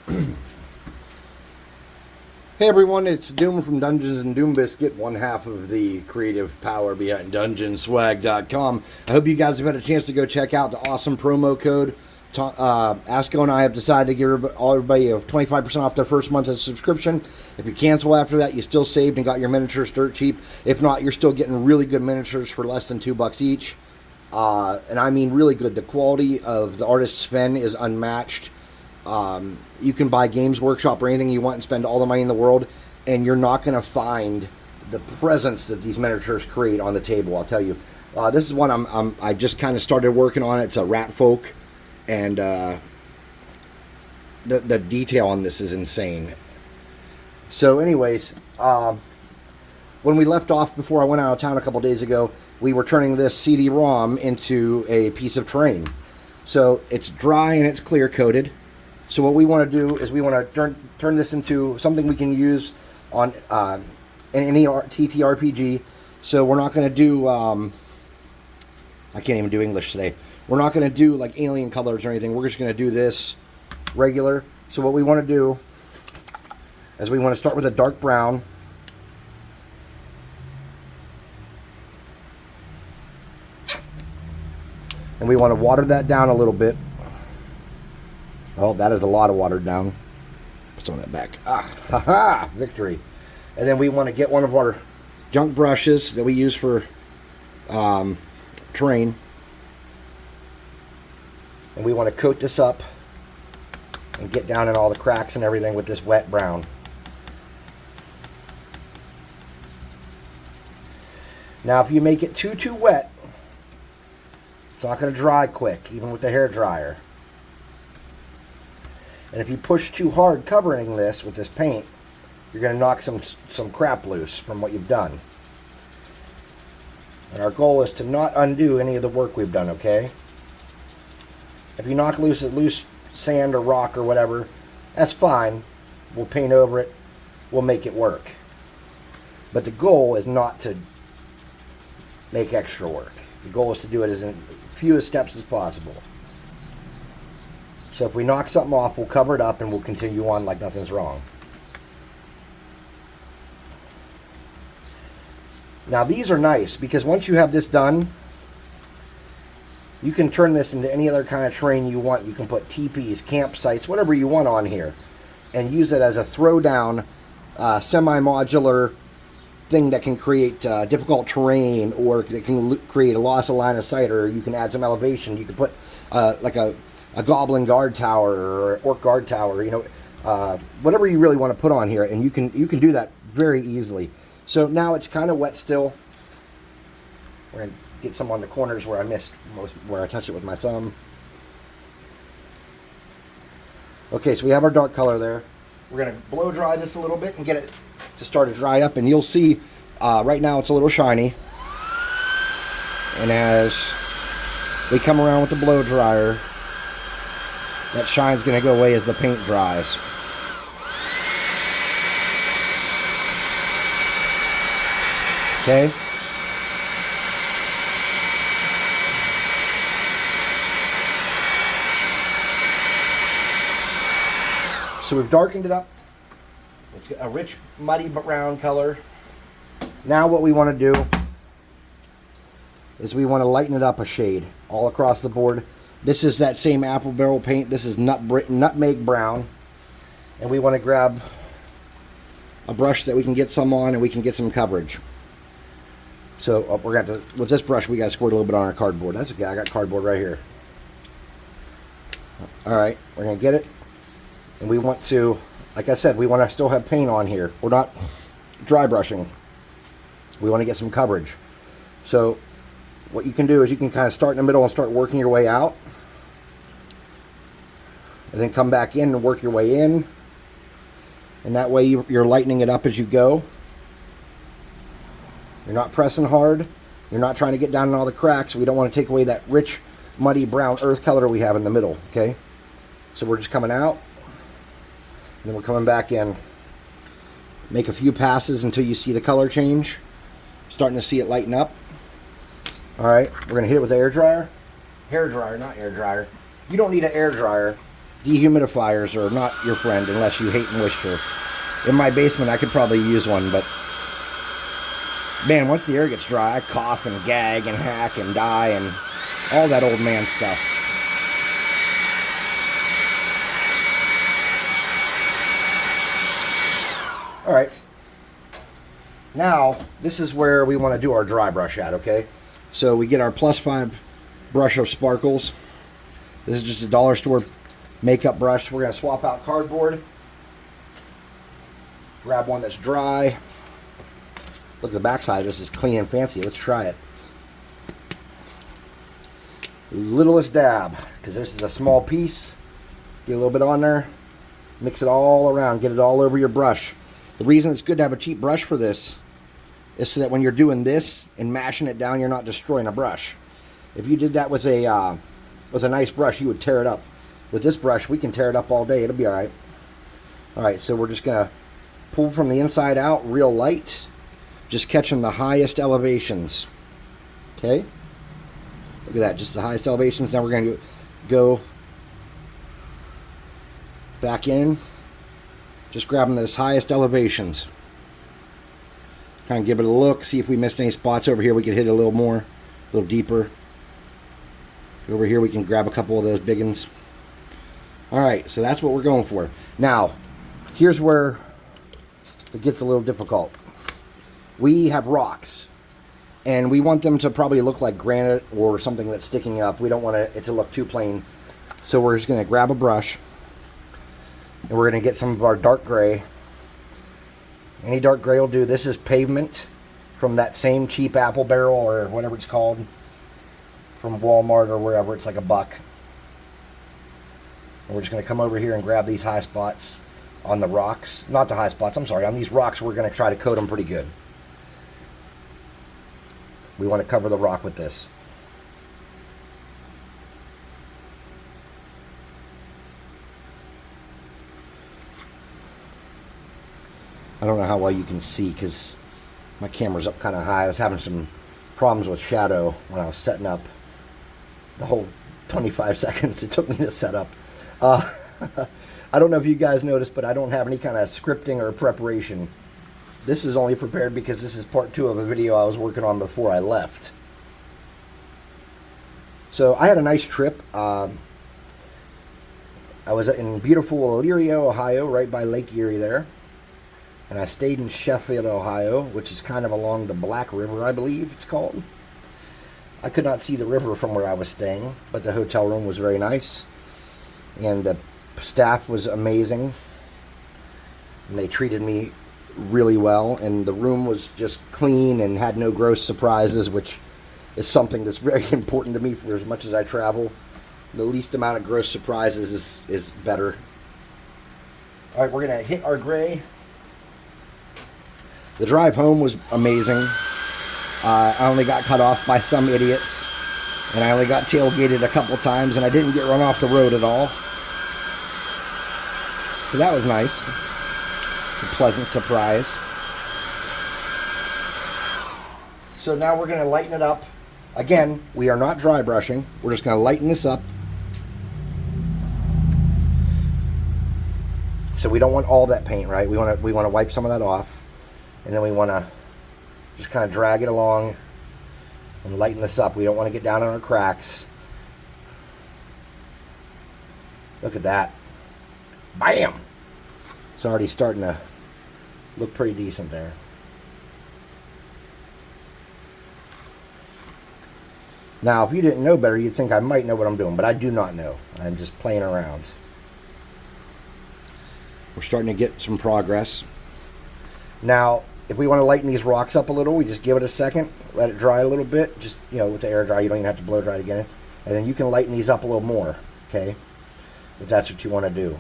Hey everyone, it's Doom from Dungeons and Doom Biscuit, one half of the creative power behind DungeonSwag.com. I hope you guys have had a chance to go check out the awesome promo code. Asco and I have decided to give everybody 25% off their first month of subscription. If you cancel after that, you still saved and got your miniatures dirt cheap. If not, you're still getting really good miniatures for less than $2 each. And I mean really good. The quality of the artist's Sven is unmatched. You can buy Games Workshop or anything you want and spend all the money in the world, and you're not going to find the presence that these miniatures create on the table. I'll tell you. This is one I just kind of started working on. It's a Rat Folk, and the detail on this is insane. So, anyways, when we left off before I went out of town a couple days ago, we were turning this CD-ROM into a piece of terrain. So it's dry and it's clear coated. So what we want to do is we want to turn this into something we can use on in any TTRPG. So we're not going to do, I can't even do English today. We're not going to do like alien colors or anything. We're just going to do this regular. So what we want to do is we want to start with a dark brown. And we want to water that down a little bit. Oh, that is a lot of watered down. Put some of that back. Ha-ha! Victory. And then we want to get one of our junk brushes that we use for terrain. And we want to coat this up and get down in all the cracks and everything with this wet brown. Now, if you make it too wet, it's not going to dry quick, even with the hair dryer. And if you push too hard covering this with this paint, you're going to knock some crap loose from what you've done. And our goal is to not undo any of the work we've done, okay? If you knock loose sand or rock or whatever, that's fine. We'll paint over it. We'll make it work. But the goal is not to make extra work. The goal is to do it as in fewest steps as possible. So if we knock something off, we'll cover it up and we'll continue on like nothing's wrong. Now these are nice because once you have this done, you can turn this into any other kind of terrain you want. You can put teepees, campsites, whatever you want on here, and use it as a throwdown, semi-modular thing that can create difficult terrain, or that can create a loss of line of sight, or you can add some elevation. You can put like a goblin guard tower or an orc guard tower, you know, whatever you really want to put on here, and you can do that very easily. So now it's kind of wet still. We're going to get some on the corners where I missed, where I touched it with my thumb. Okay, so we have our dark color there. We're going to blow dry this a little bit and get it to start to dry up, and you'll see right now it's a little shiny. And as we come around with the blow dryer, that shine's going to go away as the paint dries. Okay? So we've darkened it up. It's a rich, muddy brown color. Now what we want to do is we want to lighten it up a shade all across the board. This is that same apple barrel paint. This is nutmeg brown. And we want to grab a brush that we can get some on and we can get some coverage. So we're going to have to, with this brush, we got to squirt a little bit on our cardboard. That's okay. I got cardboard right here. All right. We're going to get it. And we want to, like I said, we want to still have paint on here. We're not dry brushing. We want to get some coverage. So what you can do is you can kind of start in the middle and start working your way out. And then come back in and work your way in. And that way you're lightening it up as you go. You're not pressing hard. You're not trying to get down in all the cracks. We don't want to take away that rich, muddy brown earth color we have in the middle, okay? So we're just coming out. And then we're coming back in. Make a few passes until you see the color change. Starting to see it lighten up. Alright, we're going to hit it with the air dryer. Hair dryer, not air dryer. You don't need an air dryer. dehumidifiers are not your friend unless you hate moisture. In my basement, I could probably use one, but man, once the air gets dry, I cough and gag and hack and die and all that old man stuff. All right. Now, this is where we want to do our dry brush at, okay? So we get our +5 brush of sparkles. This is just a dollar store makeup brush. We're going to swap out cardboard. Grab one that's dry. Look at the backside. This is clean and fancy. Let's try it. Littlest dab, because this is a small piece. Get a little bit on there. Mix it all around. Get it all over your brush. The reason it's good to have a cheap brush for this is so that when you're doing this and mashing it down, you're not destroying a brush. If you did that with a nice brush, you would tear it up. With this brush, we can tear it up all day. It'll be all right. All right, so we're just going to pull from the inside out real light, just catching the highest elevations. Okay? Look at that, just the highest elevations. Now we're going to go back in, just grabbing those highest elevations. Kind of give it a look, see if we missed any spots over here. We can hit it a little more, a little deeper. Over here we can grab a couple of those big ones. Alright, so that's what we're going for. Now, here's where it gets a little difficult. We have rocks, and we want them to probably look like granite or something that's sticking up. We don't want it to look too plain. So we're just going to grab a brush, and we're going to get some of our dark gray. Any dark gray will do. This is pavement from that same cheap apple barrel or whatever it's called from Walmart or wherever. It's like $1. And we're just going to come over here and grab these high spots on the rocks. Not the high spots, I'm sorry. On these rocks, we're going to try to coat them pretty good. We want to cover the rock with this. I don't know how well you can see because my camera's up kind of high. I was having some problems with shadow when I was setting up. The whole 25 seconds it took me to set up. I don't know if you guys noticed, but I don't have any kind of scripting or preparation. This is only prepared because this is part 2 of a video I was working on before I left. So I had a nice trip. I was in beautiful Elyria, Ohio, right by Lake Erie there. And I stayed in Sheffield, Ohio, which is kind of along the Black River, I believe it's called. I could not see the river from where I was staying, but the hotel room was very nice. And the staff was amazing. And they treated me really well. And the room was just clean and had no gross surprises, which is something that's very important to me for as much as I travel. The least amount of gross surprises is better. All right, we're going to hit our gray. The drive home was amazing. I only got cut off by some idiots, and I only got tailgated a couple times, and I didn't get run off the road at all. So that was nice. A pleasant surprise. So now we're going to lighten it up. Again, we are not dry brushing. We're just going to lighten this up. So we don't want all that paint, right? We want to wipe some of that off. And then we want to just kind of drag it along and lighten this up. We don't want to get down on our cracks. Look at that. Bam! It's already starting to look pretty decent there. Now, if you didn't know better, you'd think I might know what I'm doing, but I do not know. I'm just playing around. We're starting to get some progress. Now, if we want to lighten these rocks up a little, we just give it a second, let it dry a little bit. Just, with the air dry, you don't even have to blow dry it again. And then you can lighten these up a little more, okay? If that's what you want to do.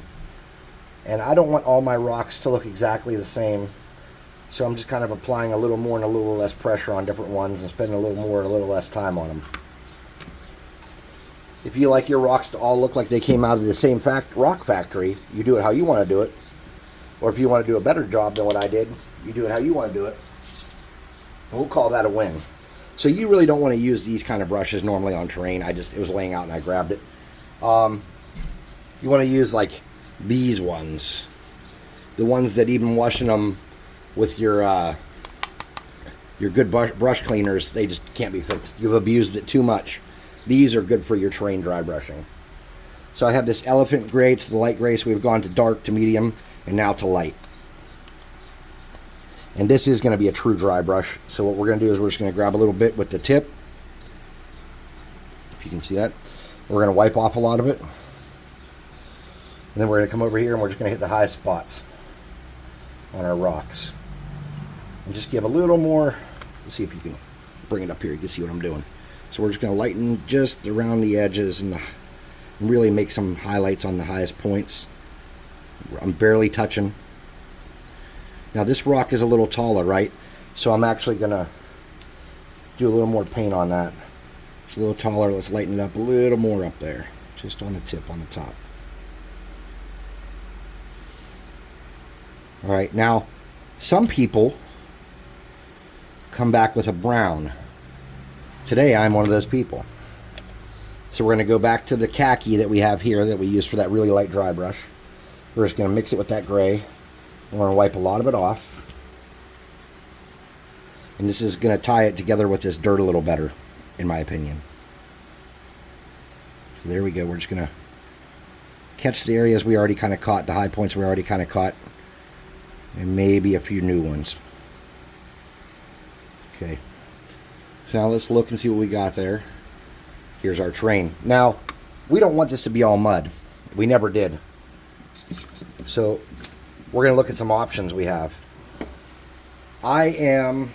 And I don't want all my rocks to look exactly the same. So I'm just kind of applying a little more and a little less pressure on different ones and spending a little more and a little less time on them. If you like your rocks to all look like they came out of the same rock factory, you do it how you want to do it. Or if you want to do a better job than what I did, you do it how you want to do it. And we'll call that a win. So you really don't want to use these kind of brushes normally on terrain. It was laying out and I grabbed it. You're you want to use like these ones. The ones that even washing them with your good brush cleaners, they just can't be fixed. You've abused it too much. These are good for your terrain dry brushing. So I have this elephant gray. It's the light gray, so we've gone to dark to medium and now to light. And this is going to be a true dry brush. So what we're going to do is we're just going to grab a little bit with the tip. If you can see that. We're going to wipe off a lot of it. And then we're going to come over here and we're just going to hit the highest spots on our rocks. And just give a little more. Let's see if you can bring it up here. You can see what I'm doing. So we're just going to lighten just around the edges and really make some highlights on the highest points. I'm barely touching. Now this rock is a little taller, right? So I'm actually going to do a little more paint on that. It's a little taller. Let's lighten it up a little more up there. Just on the tip, on the top. Alright, now some people come back with a brown. Today I'm one of those people. So we're going to go back to the khaki that we have here that we use for that really light dry brush. We're just going to mix it with that gray. We're going to wipe a lot of it off. And this is going to tie it together with this dirt a little better, in my opinion. So there we go. We're just going to catch the areas we already kind of caught, the high points we already kind of caught, and maybe a few new ones. Okay. So now let's look and see what we got there. Here's our terrain. Now, we don't want this to be all mud. We never did. So we're going to look at some options we have. I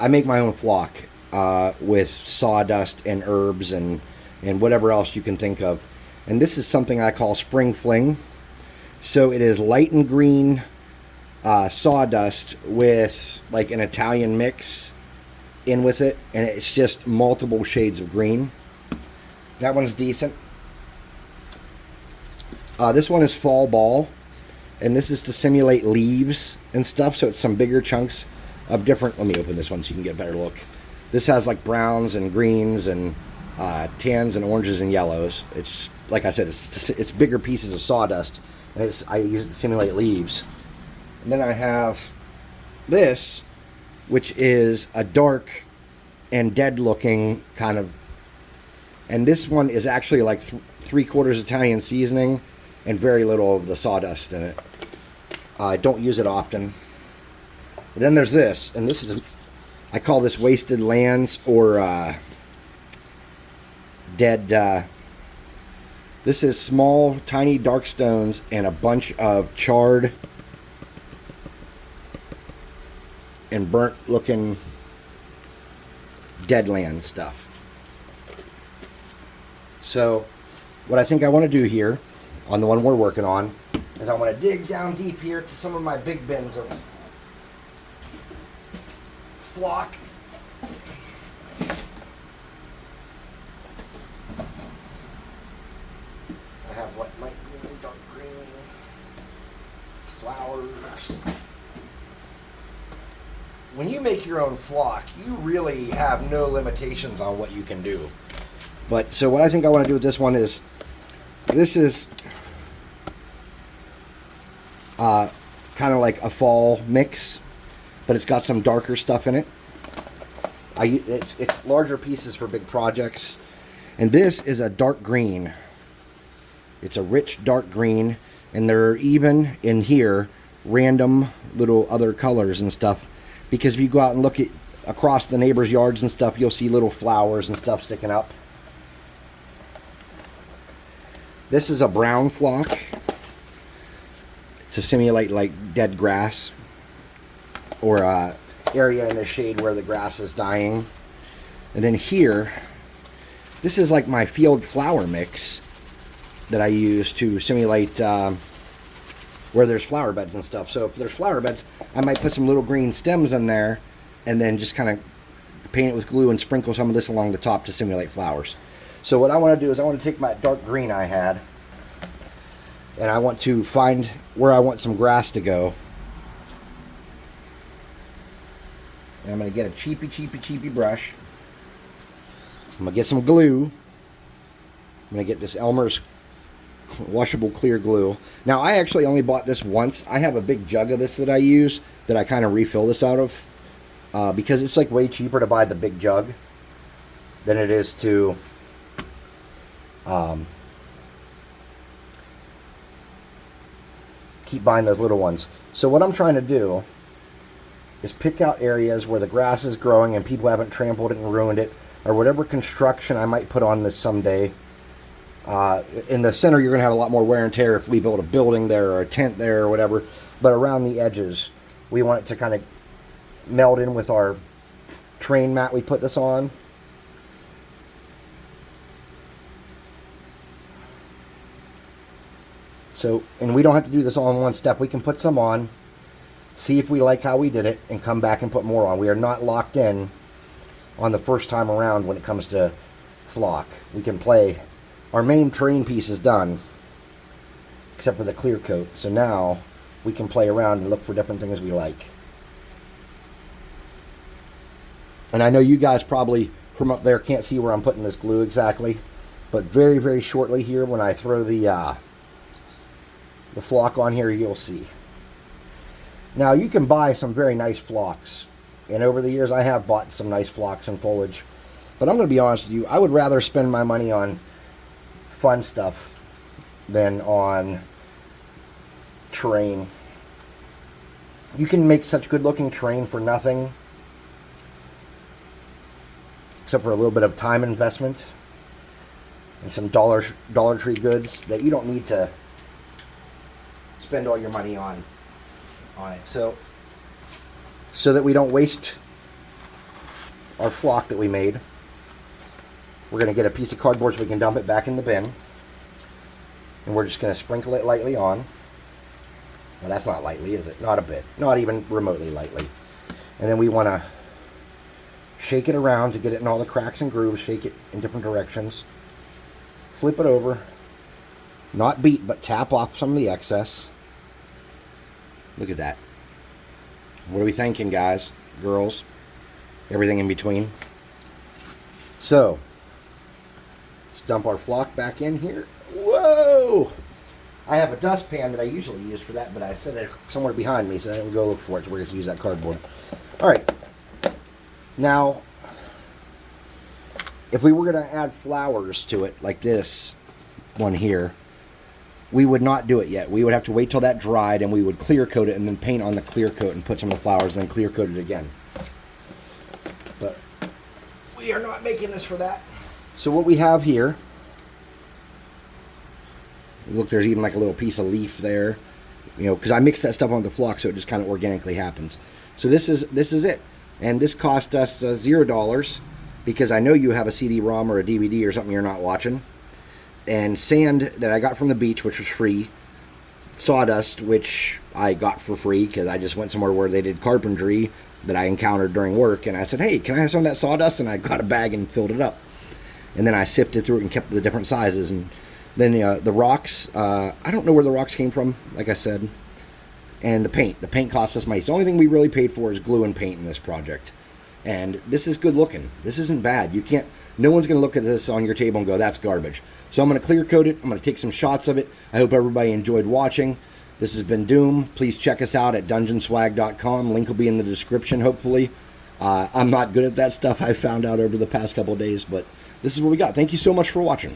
make my own flock with sawdust and herbs and whatever else you can think of. And this is something I call Spring Fling. So it is light and green sawdust with like an Italian mix in with it, and it's just multiple shades of green. That one's decent. This one is Fall Ball, and this is to simulate leaves and stuff, so it's some bigger chunks of different. Let me open this one so you can get a better look. This has like browns and greens and tans and oranges and yellows. It's like I said, it's bigger pieces of sawdust, and I use it to simulate leaves. And then I have this, which is a dark and dead looking kind of, and this one is actually like 3/4 Italian seasoning and very little of the sawdust in it. I don't use it often. And then there's this, and this is, I call this Wasted Lands or dead, this is small tiny dark stones and a bunch of charred and burnt looking deadland stuff. So what I think I want to do here on the one we're working on is I want to dig down deep here to some of my big bins of flock. I have what, light green, dark green, flowers. When you make your own flock, you really have no limitations on what you can do. But so what I think I want to do with this one is, this is kind of like a fall mix, but it's got some darker stuff in it. It's larger pieces for big projects. And this is a dark green. It's a rich dark green, and there are even in here random little other colors and stuff. Because if you go out and look at across the neighbors' yards and stuff, you'll see little flowers and stuff sticking up. This is a brown flock to simulate like dead grass or area in the shade where the grass is dying. And then here, this is like my field flower mix that I use to simulate where there's flower beds and stuff. So if there's flower beds, I might put some little green stems in there and then just kind of paint it with glue and sprinkle some of this along the top to simulate flowers. So what I want to do is I want to take my dark green I had, and I want to find where I want some grass to go. And I'm going to get a cheapy brush. I'm going to get some glue. going to get this Elmer's washable clear glue. Now, I actually only bought this once. I have a big jug of this that I use that I kind of refill this out of because it's like way cheaper to buy the big jug than it is to keep buying those little ones. So what I'm trying to do is pick out areas where the grass is growing and people haven't trampled it and ruined it, or whatever construction I might put on this someday. In the center, you're going to have a lot more wear and tear if we build a building there or a tent there or whatever. But around the edges, we want it to kind of meld in with our terrain mat we put this on. So, and we don't have to do this all in one step. We can put some on, see if we like how we did it, and come back and put more on. We are not locked in on the first time around when it comes to flock. We can play. Our main terrain piece is done, except for the clear coat. So now we can play around and look for different things we like. And I know you guys probably from up there can't see where I'm putting this glue exactly, but very, very shortly here when I throw the flock on here, you'll see. Now you can buy some very nice flocks, and over the years I have bought some nice flocks and foliage, but I'm going to be honest with you, I would rather spend my money on fun stuff than on terrain. You can make such good looking terrain for nothing, except for a little bit of time investment and some Dollar Tree goods that you don't need to spend all your money on it. So that we don't waste our flock that we made, we're going to get a piece of cardboard so we can dump it back in the bin. And we're just going to sprinkle it lightly on. Well, that's not lightly, is it? Not a bit. Not even remotely lightly. And then we want to shake it around to get it in all the cracks and grooves. Shake it in different directions. Flip it over. Not beat, but tap off some of the excess. Look at that. What are we thinking, guys? Girls? Everything in between? So, let's dump our flock back in here. Whoa! I have a dustpan that I usually use for that, but I set it somewhere behind me, so I didn't go look for it, so we're going to use that cardboard. Alright. Now, if we were going to add flowers to it, like this one here, we would not do it yet. We would have to wait till that dried, and we would clear coat it and then paint on the clear coat and put some of the flowers and then clear coat it again. But we are not making this for that. So what we have here, look, there's even like a little piece of leaf there, you know, because I mixed that stuff on the flock, so it just kind of organically happens. So this is it, and this cost us $0 because I know you have a CD-ROM or a DVD or something you're not watching. And sand that I got from the beach, which was free. Sawdust, which I got for free because I just went somewhere where they did carpentry that I encountered during work. And I said, hey, can I have some of that sawdust? And I got a bag and filled it up. And then I sifted through it and kept the different sizes. And then the rocks, I don't know where the rocks came from, like I said. And the paint. The paint cost us money. So the only thing we really paid for is glue and paint in this project. And this is good looking. This isn't bad. You can't, no one's going to look at this on your table and go, that's garbage. So I'm going to clear coat it. I'm going to take some shots of it. I hope everybody enjoyed watching. This has been Doom. Please check us out at dungeonswag.com. Link will be in the description, hopefully. I'm not good at that stuff, I found out over the past couple of days, but this is what we got. Thank you so much for watching.